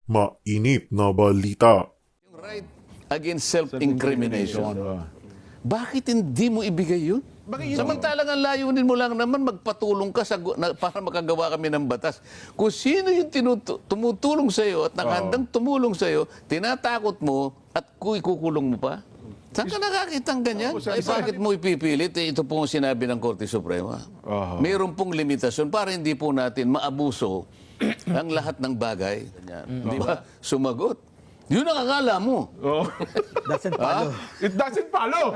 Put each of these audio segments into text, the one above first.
Mainit na balita. Yung right against self-incrimination. Bakit hindi mo ibigay yun? Samantalang ang layunin mo lang naman magpatulong ka para makagawa kami ng batas. Kung sino yung tumutulong sa iyo at nakahandang tumulong sa iyo, tinatakot mo at ikukulong mo pa? Saan ka nakakita ng ganyan? Ay, bakit mo ipipilit? Ito po ang sinabi ng Korte Suprema. Mayroon pong limitasyon para hindi po natin maabuso ang lahat ng bagay. Di ba? Sumagot. Yun ang akala mo. Doesn't follow. It doesn't follow.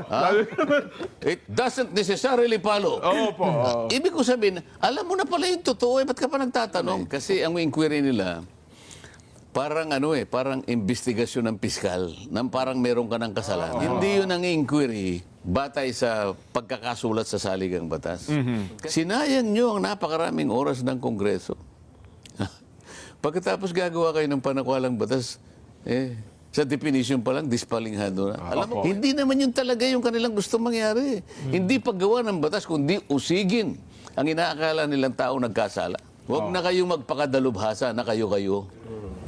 It doesn't necessarily follow. Opo. Ibig ko sabihin, alam mo na pala yung totoo, ba't ka pa nagtatanong? Kasi ang inquiry nila, parang parang investigasyon ng piskal, nang parang meron ka ng kasalanan. Hindi yun ang inquiry batay sa pagkakasulat sa saligang batas. Sinayang nyo ang napakaraming oras ng Kongreso. Pagkatapos gagawa kayo ng panakwalang batas, sa definition pa lang, dispalinghado na. Alam mo, hindi naman yun talaga yung kanilang gusto mangyari. Hindi paggawa ng batas, kundi usigin ang inaakala nilang tao nagkasala. Huwag na kayong magpakadalubhasa na kayo-kayo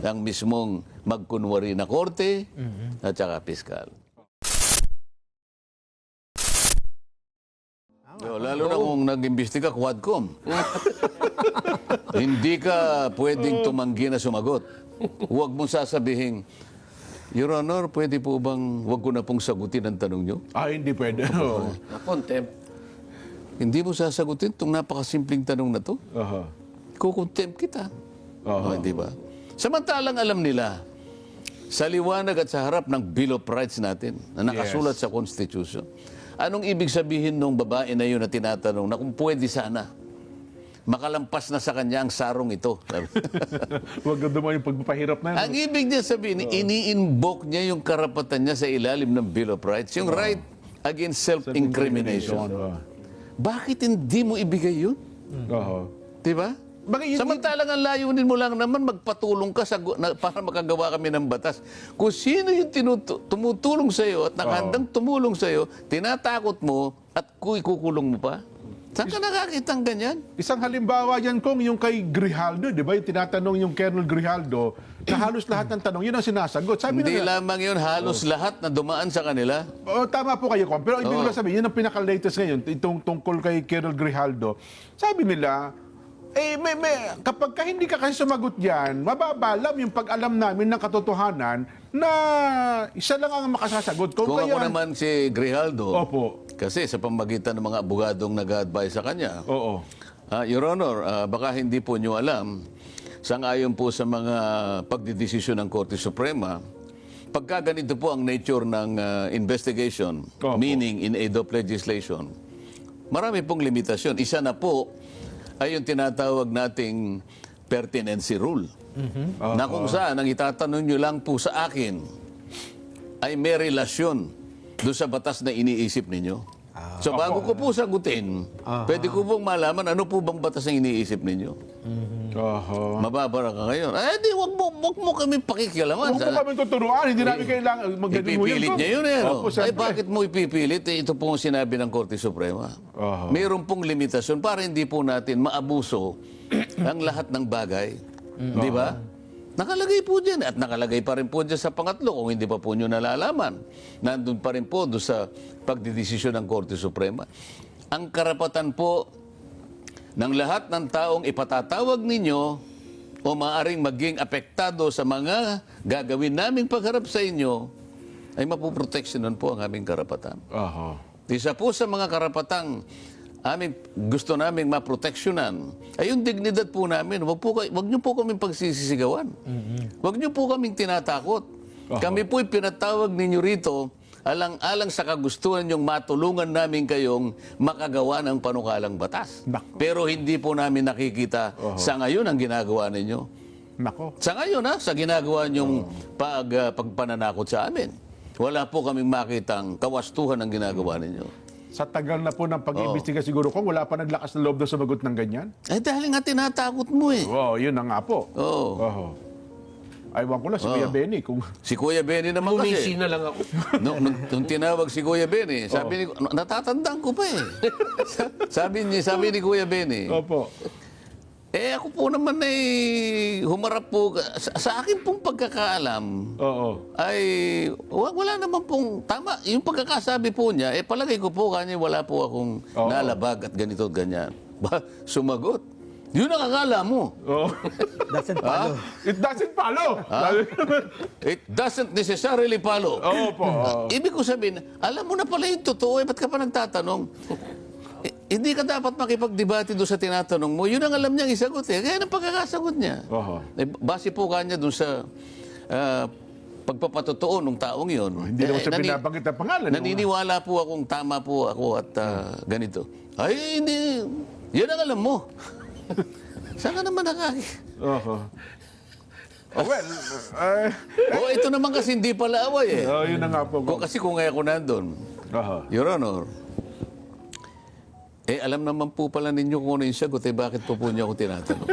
ang mismong magkunwari na korte at saka piskal. Lalo na kung nag-imbestiga, Quadcom. Hindi ka pwedeng tumanggi na sumagot. Huwag mong sasabihin, Your Honor, pwede po bang huwag ko na pong sagutin ang tanong nyo? Hindi pwede. Contempt. Hindi mo sasagutin itong napakasimpleng tanong na to. Kukontempt kita. Di ba? Samantalang alam nila, sa liwanag at sa harap ng Bill of Rights natin, na nakasulat sa Constitution, anong ibig sabihin ng babae na yun na tinatanong na kung pwede sana, makalampas na sa kanya ang sarong ito. Huwag na dumaan yung pagpapahirap na. Ang ibig niya sabihin, ini-invoke niya yung karapatan niya sa ilalim ng Bill of Rights, yung right against self-incrimination. Bakit hindi mo ibigay yun? Diba? Samantalang ang layunin mo lang naman magpatulong ka para makagawa kami ng batas. Kung sino yung tumutulong sa iyo at nakahandang tumulong sa iyo, tinatakot mo at ikukulong mo pa? Saan ka nakakita ng ganyan? Isang halimbawa yan, Kong, yung kay Grijaldo, di ba? Yung tinatanong yung Colonel Grijaldo, na halos lahat ng tanong, yun ang sinasagot. Sabi Hindi nila, lamang yun, halos lahat na dumaan sa kanila. tama po kayo, Kong. Pero ibig ko lang sabihin, yun ang pinaka-latest ngayon, itong tungkol kay Colonel Grijaldo. Sabi nila, kapag hindi ka kasi sumagot yan, mababalam yung pag-alam namin ng katotohanan na isa lang ang makasasagot. Kung ako naman si Grijaldo, Opo. kasi sa pamagitan ng mga abogadong nag-advise sa kanya, Oo. Your Honor, baka hindi po nyo alam, sangayon po sa mga pagdidesisyon ng Korte Suprema, pagka ganito po ang nature ng investigation, meaning in aid of legislation, marami pong limitasyon. Isa na po ay yung tinatawag nating pertinency rule. Na kung saan, ang itatanong nyo lang po sa akin ay may relasyon doon sa batas na iniisip ninyo. So bago ko po sagutin, pwede ko pong malaman ano po bang batas ang iniisip ninyo. Mababara ka ngayon. Di, wag mo kami pakikialaman. Huwag mo kami tuturuan, hindi namin kailangan magaling mo Ipipilit niya yun eh. Opo, Ay, siyempre. bakit mo ipipilit? Ito po ang sinabi ng Korte Suprema. Mayroon pong limitasyon para hindi po natin maabuso ang lahat ng bagay. Di ba? Nakalagay po dyan. At nakalagay pa rin po dyan sa pangatlo kung hindi pa po nyo nalalaman. Nandun pa rin po doon sa pagdidesisyon ng Korte Suprema. Ang karapatan po ng lahat ng taong ipatatawag ninyo o maaaring maging apektado sa mga gagawin naming pagharap sa inyo ay mapuproteksyonan po ang aming karapatan. Isa po sa mga karapatang gusto naming maproteksyonan ay yung dignidad po namin. Wag niyo po kaming pagsisisigawan. Wag niyo po kaming tinatakot. Kami po'y pinatawag ninyo rito alang-alang sa kagustuhan yung matulungan namin kayong makagawa ng panukalang batas. Pero hindi po namin nakikita sa ngayon ang ginagawa ninyo. Sa ngayon, sa ginagawa niyong pagpananakot sa amin. Wala po kaming makitang kawastuhan ang ginagawa ninyo. Sa tagal na po ng pag-iimbestiga siguro, Kong, wala pa naglakas na loob na sumagot ng ganyan? Dahil nga tinatakot mo eh. Yun na nga po. Aywan ko lang, si Kuya Benny. Si Kuya Benny naman kasi. na lang ako. Nung tinawag si Kuya Benny, sabi ni, natatandaan ko pa eh. sabi ni Kuya Benny, Opo. Ako po naman ay humarap po, sa akin pong pagkakaalam, Oo. ay wala naman pong tama. Yung pagkakasabi po niya, palagay ko po kanya wala po akong nalabag at ganito at ganyan. Sumagot. Yun ang akala mo. Oo. Doesn't follow. It doesn't follow. It doesn't necessarily follow. Oo po. Ibig ko sabihin, alam mo na pala yung totoo, ba't ka pa nagtatanong? Hindi ka dapat makipagdebate doon sa tinatanong mo. Yun ang alam niyang isagot eh. Kaya ang pagkakasagot niya. Oho. Base po kanya doon sa pagpapatotoo ng taong yun. Hindi naman siya binabanggit ang pangalan. Naniniwala po akong tama po ako at ganito. Ay, hindi. Yan ang alam mo. Saan ka naman nakaki? Oho. Ito naman kasi hindi pala away eh. Yun na nga po. Kasi kung ako nandun, Oho. Your Honor, alam naman po pala ninyo kung ano yung sagot, bakit po niya ako tinatanong?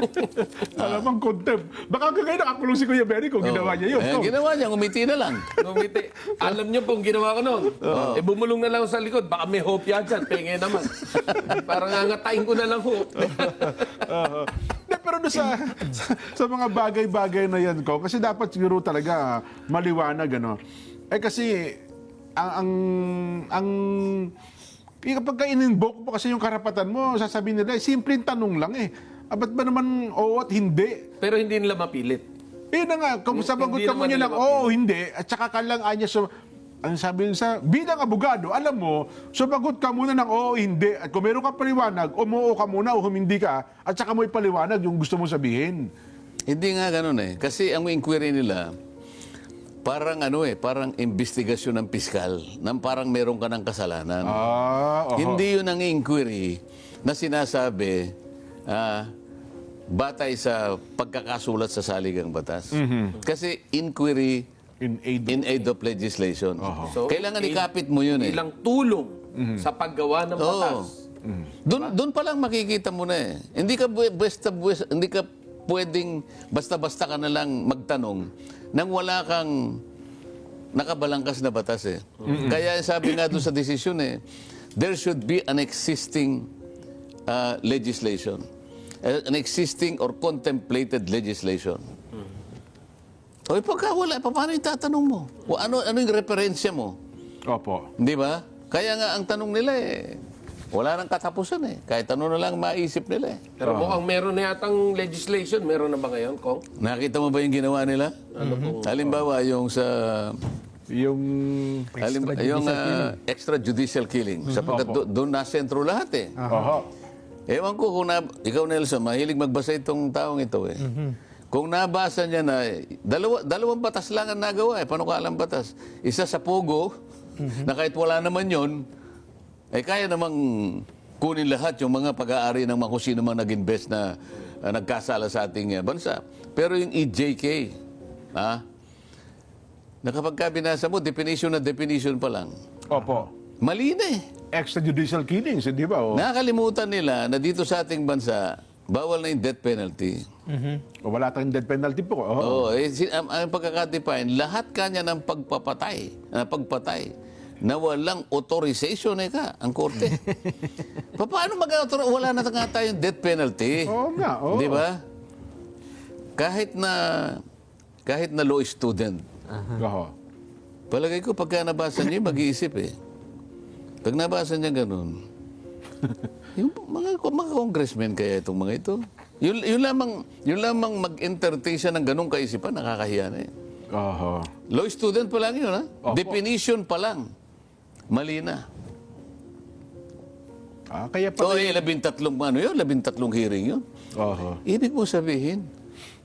Alam ang contempt. Baka kagaya nakakulong si Kuya Benny kung ginawa niya yun. Ginawa niya, ngumiti na lang. Ngumiti. Alam niyo pong ginawa ko noon. Bumulong na lang ako sa likod. Baka may hope yan dyan. Penge naman. Parang ngangatayin ko na lang hope. Pero doon sa mga bagay-bagay na yan ko, kasi dapat siguro talaga maliwanag, ano. Kasi, kapag ka-in-invoke mo kasi yung karapatan mo, sasabihin nila, simpleng tanong lang eh. Ba't ba naman oo at hindi? Pero hindi nila mapilit. Na nga, kung sabagot ka mo naman niya nila lang, oo, hindi, at saka ka lang anya ang sabi sa bilang abogado, alam mo, sumagot ka muna ng oo, hindi. At kung meron ka paliwanag, umuo ka muna o humindi ka, at saka mo ipaliwanag yung gusto mong sabihin. Hindi nga ganun eh. Kasi ang inquiry nila, parang parang investigasyon ng piskal, nang parang meron ka ng kasalanan. Hindi yun ang inquiry na sinasabi batay sa pagkakasulat sa saligang batas. Kasi inquiry in aid of legislation. So, Kailangan ikapit mo yun eh. Ilang tulong sa paggawa ng batas. Doon pa lang makikita mo na eh. Hindi ka pwedeng basta-basta ka na lang magtanong nang wala kang nakabalangkas na batas eh. Kaya sabi nga doon sa desisyon eh, there should be an existing legislation. An existing or contemplated legislation. Pagka wala, paano yung tatanong mo? Ano yung referensya mo? Opo. Di ba? Kaya nga ang tanong nila eh, wala nang katapusan eh. Kahit ano na lang maisip nila eh. Pero mukhang meron na yatang legislation. Meron na ba ngayon, Kong? Nakita mo ba yung ginawa nila? Halimbawa, yung sa... Yung extrajudicial killing. Sapagkat doon na sentro lahat eh. Oho. Ewan ko kung ikaw, Nelson, mahilig magbasa itong taong ito eh. Kung nabasa niya na, dalawang batas lang ang nagawa eh, panukalang batas. Isa sa Pogo, na kahit wala naman yon, kaya namang kunin lahat yung mga pag-aari ng mga kung sino man nag-invest na nagkasala sa ating bansa. Pero yung EJK, na kapag ka binasa mo, definition na definition pa lang. Opo. Mali na eh. Extrajudicial killings, di ba? Nakakalimutan nila na dito sa ating bansa, bawal na yung death penalty. Wala tayong death penalty po. Ang pagkakadefine, lahat kanya ng pagpatay na walang authorization ang korte. Paano mag-authorize? Wala na nga tayong death penalty. Oo nga, oo. Di ba? Kahit na law student, Oho. palagay ko pagka nabasa niya, mag-iisip eh. Pag nabasa niya ganun, yung mga congressmen kaya itong mga ito, yun lamang mag-entertain siya ng ganung kaisipan, nakakahiya na eh. Oho. Law student pa lang yun, ha? Opo. Definition pa lang. Mali na. Kaya pa... So, 13 hearing yun. Oho. Ibig mo sabihin,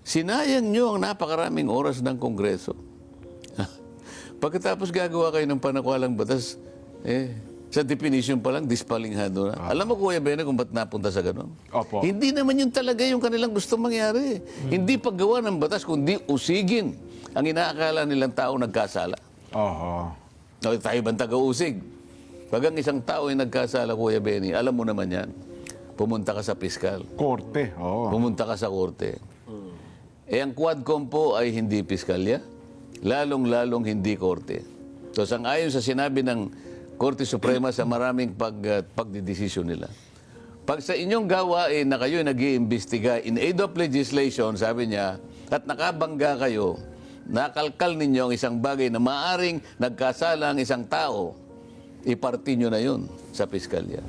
sinayang nyo ang napakaraming oras ng Kongreso. Pagkatapos gagawa kayo ng panakwalang batas, sa definition pa lang, dispalinghado na. Alam mo, Kuya Bene, kung ba't napunta sa ganun? Opo. Hindi naman yun talaga yung kanilang gusto mangyari. Hindi paggawa ng batas, kundi usigin ang inaakala nilang tao nagkasala. Oho. Tayo bang taga-usig? Pag ang isang tao ay nagkasala, Kuya Benny, alam mo naman yan. Pumunta ka sa piskal. Korte. Oo. Pumunta ka sa korte. Ang Quadcom po ay hindi piskalya. Lalong-lalong hindi korte. So, sang-ayon sa sinabi ng Korte Suprema sa maraming pagdidesisyon nila, pag sa inyong gawain na kayo nag-iimbestiga in aid of legislation, sabi niya, at nakabangga kayo, nakalkal ninyo ang isang bagay na maaring nagkasala ang isang tao, iparti nyo na yun sa piskalya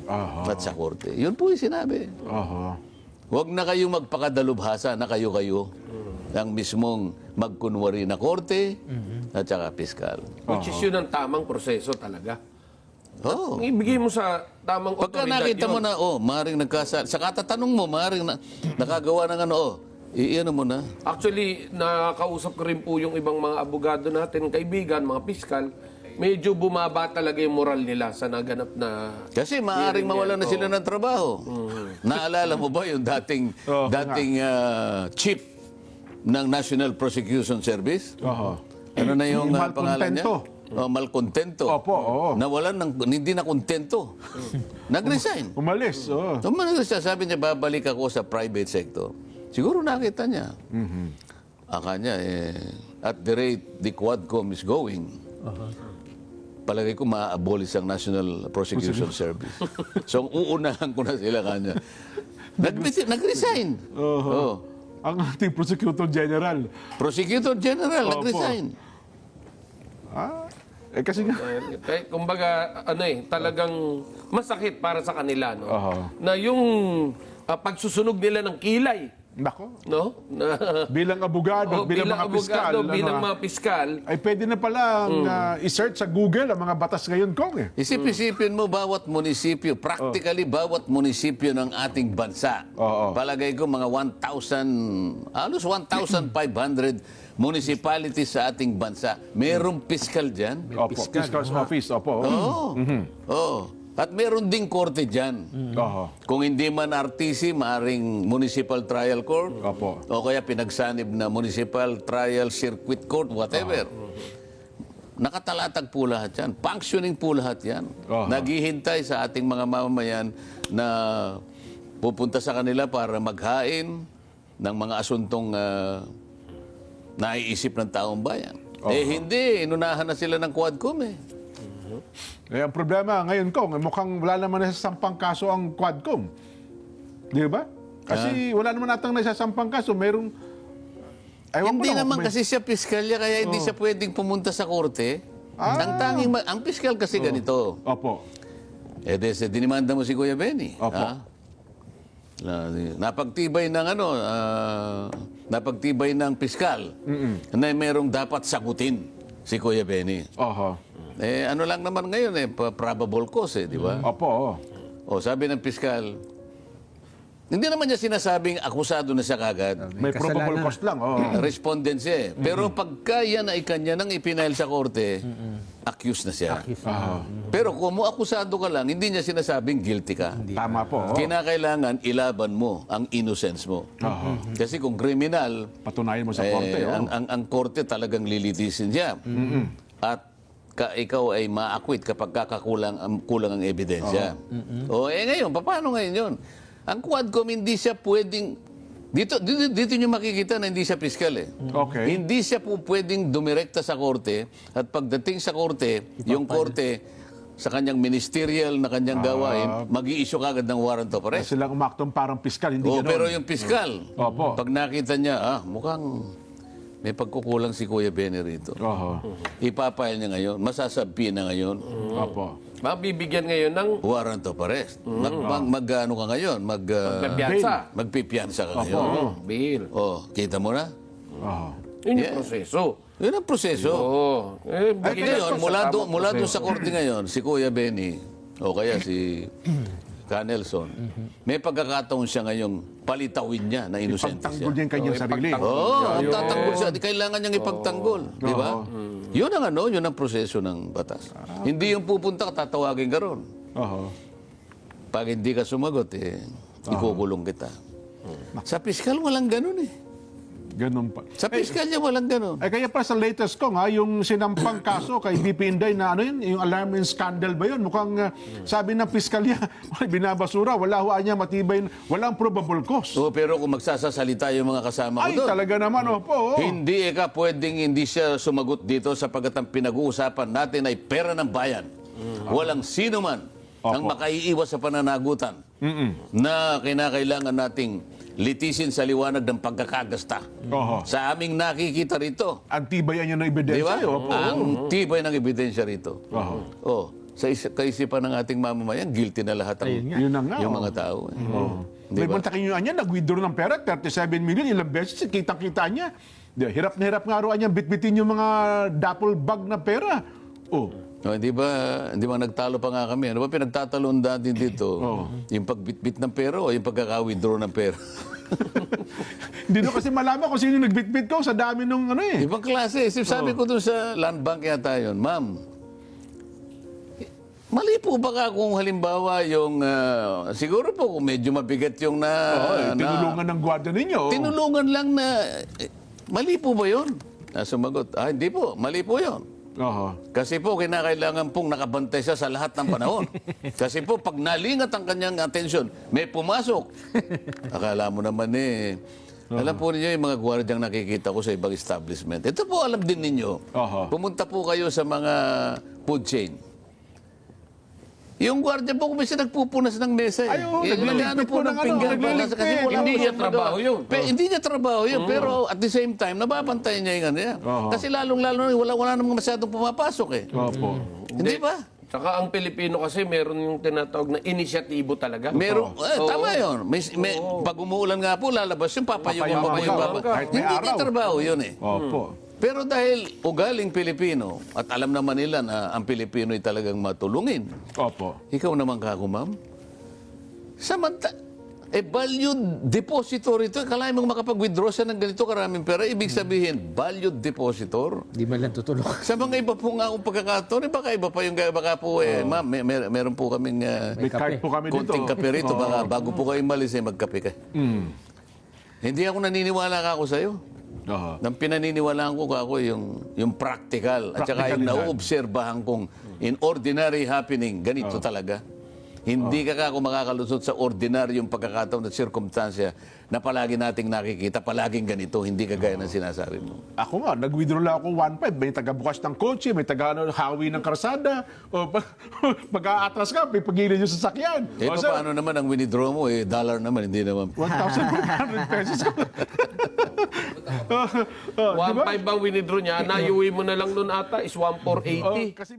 at sa korte. Yun po yung sinabi. Huwag na kayong magpakadalubhasa na kayo-kayo ang mismong magkunwari na korte at saka piskal. Which is yun ang tamang proseso talaga. Oh. Ibigay mo sa tamang Pagka otoridad nakita mo yun. na, maaaring nagkasala, sa katatanong mo, maaaring nakagawa ng ano, iyan mo na. Actually, nakakausap ko rin po yung ibang mga abogado natin, kaibigan, mga piskal, medyo bumaba talaga yung moral nila sa naganap na... Kasi maaaring mawalan na sila ng trabaho. Naalala mo ba yung dating chief ng National Prosecution Service? Ano na yung pangalan niya? Malcontento. Opo, oo. Nawalan ng, hindi na kontento. Nag-resign. Umalis. Nag-resign. Sabi niya, babalik ako sa private sector. Siguro nakita niya. Akanya, at the rate the Quadcom is going, palagay ko ma-abolish ang National Prosecution Service. So, uunahan ko na sila kanya. Nag-resign. Ang ating Prosecutor General. Prosecutor General, Opo. nag-resign. Kasi nga, Kumbaga, talagang masakit para sa kanila, no? Na yung pagsusunog nila ng kilay, nako, no? Na, bilang abogado, bilang mga piskal, bilang mga piskal, ay pwede na palang i-search sa Google ang mga batas ngayon, Kong. Isip-isipin mo, bawat munisipyo, practically bawat munisipyo ng ating bansa. Palagay ko mga 1,000, halos 1,500 municipalities sa ating bansa. Merong piskal dyan. Opo, Fiscal's Office, opo. Oo. At meron ding korte dyan. Kung hindi man RTC, maaring Municipal Trial Court. Opo. O kaya pinagsanib na Municipal Trial Circuit Court, whatever. Nakatalatag po lahat yan. Functioning po lahat yan. Naghihintay sa ating mga mamamayan na pupunta sa kanila para maghain ng mga asuntong naiisip ng taong bayan. Hindi. Inunahan na sila ng Quadcom Ang problema ngayon, Kong, mukhang wala naman nasasampang kaso ang Quadcom. Di ba? Kasi wala naman natang nasasampang kaso. Merong... Hindi naman kasi siya piskalya, kaya hindi siya pwedeng pumunta sa korte. Ang tanging... Ang piskal kasi ganito. Opo. Dinimanda mo si Kuya Benny. Opo. Napagtibay ng napagtibay ng piskal na merong dapat sagutin si Kuya Benny. Ano lang naman ngayon probable cause di ba? Opo. Sabi ng piskal, hindi naman niya sinasabing akusado na siya kagad. May probable cause lang. Respondent siya Pero pagka yan ay kanya nang ipinail sa korte, accused na siya. Pero kung mo akusado ka lang, hindi niya sinasabing guilty ka. Tama po. Kinakailangan ilaban mo ang innocence mo. Kasi kung criminal, Patunayan mo sa korte. ang korte talagang lilitisin siya. At ikaw ay ma-acquit kapag kulang ang ebidensya. Ngayon, paano ngayon yun? Ang Quadcom, hindi siya pwedeng... Dito nyo makikita na hindi siya piskal Okay. Hindi siya po pwedeng dumirekta sa korte at pagdating sa korte, yung korte sa kanyang ministerial na kanyang gawain, mag-i-issue kagad ng warrant of arrest. Silang umaktong parang piskal, hindi gano'n. Pero yung piskal, Opo. pag nakita niya, mukhang may pagkukulang si Kuya Benny rito. Ipapile niya ngayon, masasabi na ngayon. Opo. mabibigyan ngayon ng Warrant of arrest. Mag-ano ka ngayon? magpiyansa. Magpipiyansa ka ngayon. Bail. Kita mo na? Yun yung proseso. Yun ang proseso. Ngayon, mula doon sa korte ngayon, si Kuya Benny, o kaya si Canelson, may pagkakataon siya ngayong palitawin niya na inosente Pagtanggol siya. niya yung kanyang sarili. Ang tatanggol siya. Kailangan niyang ipagtanggol. Di ba? Yun ang yun ang proseso ng batas. Hindi yung pupunta ka, tatawagin ka ron. Pag hindi ka sumagot, ikukulong kita. Sa piskal, walang ganun Ganun pa. Sa piskal niya, walang ganun. Kaya pa sa latest ko yung sinampang kaso kay BP Inday na yung alarming scandal ba yun? Mukhang sabi ng piskalya, binabasura, wala ho niya matibay, walang probable cause. Pero kung magsasasalita yung mga kasama ko doon, talaga naman, hindi ka pwedeng hindi siya sumagot dito sapagkat ang pinag-uusapan natin ay pera ng bayan. Walang sino man ang makaiiwas sa pananagutan na kinakailangan nating litisin sa liwanag ng pagkakagasta. Oho. Sa aming nakikita rito, Ang tibay yan yung di ba? ebidensya. Opo. Ang tibay ng ebidensya rito. Oho. Oh, sa kaisipan ng ating mamamayan, guilty na lahat ang, Yun na nga. yung oh. mga tao. May mantakin nyo niya, nag-withdraw ng pera, 37 million, ilang beses, kitang-kita niya. Hirap na hirap nga raw niya, bitbitin yung mga duffel bag na pera. Oh. Oh, di ba nagtalo pa nga kami? Ano ba pinagtatalon natin dito? Yung pagbitbit ng pera o yung pagkaka-withdraw ng pera? Hindi na kasi malaman kung sino nagbitbit ko sa dami nung ano eh. Ibang klase. Sabi ko dun sa land bank yata yun, ma'am, mali po ba ka kung halimbawa yung, siguro po kung medyo mabigat yung Tinulungan ng gwardiya ninyo. tinulungan lang na, mali po ba yun? Sumagot, hindi po, mali po yun. Oho. Kasi po, kinakailangan pong nakabantay siya sa lahat ng panahon. Kasi po, pag nalingat ang kanyang atensyon, may pumasok. Akala mo naman alam po ninyo yung mga gwardyang nakikita ko sa ibang establishment. Ito po, alam din ninyo. Oho. Pumunta po kayo sa mga food chain. Yung gwardiya po kung minsan nagpupunas ng mesa. Ay, oo, Nag-ano po ng pinggan. nagliligpit. Kasi wala Hindi po niya siyang trabaho magawa. yun. Hindi niya trabaho yun. Pero at the same time, nababantayan niya yung ano yan. Oo. Kasi lalong-lalo wala namang masyadong pumapasok eh. Opo. Hindi ba? Saka ang Pilipino kasi meron yung tinatawag na inisyatibo talaga. Meron, tama yun. Pag umuulan nga po, lalabas yung papayungan Papayungan pa po yung ka. papa. Kahit may Hindi niya araw. trabaho yun eh. Opo. Pero dahil ugaling Pilipino, at alam naman nila na ang Pilipino ay talagang matulungin, Opo. ikaw naman kako, ma'am, valued depositor ito. Kalahin mong makapag-withdraw siya ng ganito karaming pera. Ibig sabihin, valued depositor. Di man lang tutulong. Sa mga iba po nga akong pagkakataon, baka iba pa yung, baka po, ma'am, meron po kaming May card po kami dito. konting kape rito. Baka bago po kayo malis, magkape kayo. Hindi ako naniniwala kako sa'yo. Oho. Nang pinaniniwalaan ko ako yung practical at saka yung Practicalidad. nauobserbahan kong in ordinary happening, ganito talaga. Hindi ka ako makakalusot sa ordinaryong pagkakataon at sirkumstansya na palagi nating nakikita, palaging ganito, hindi kagaya ng sinasabi mo. Ako nga, nag-withdraw lang ako 1.5. May taga-bukas ng kotse, may taga-hawi ng karsada. O pag-aatras ka, may pagilid yung sasakyan. Eh, O, sir, paano naman ang withdraw mo? Dollar naman, hindi naman. 1,500 pesos ko. Diba? 1.5 bang winidraw niya, naiuwi mo na lang nun ata is 1,480. Kasi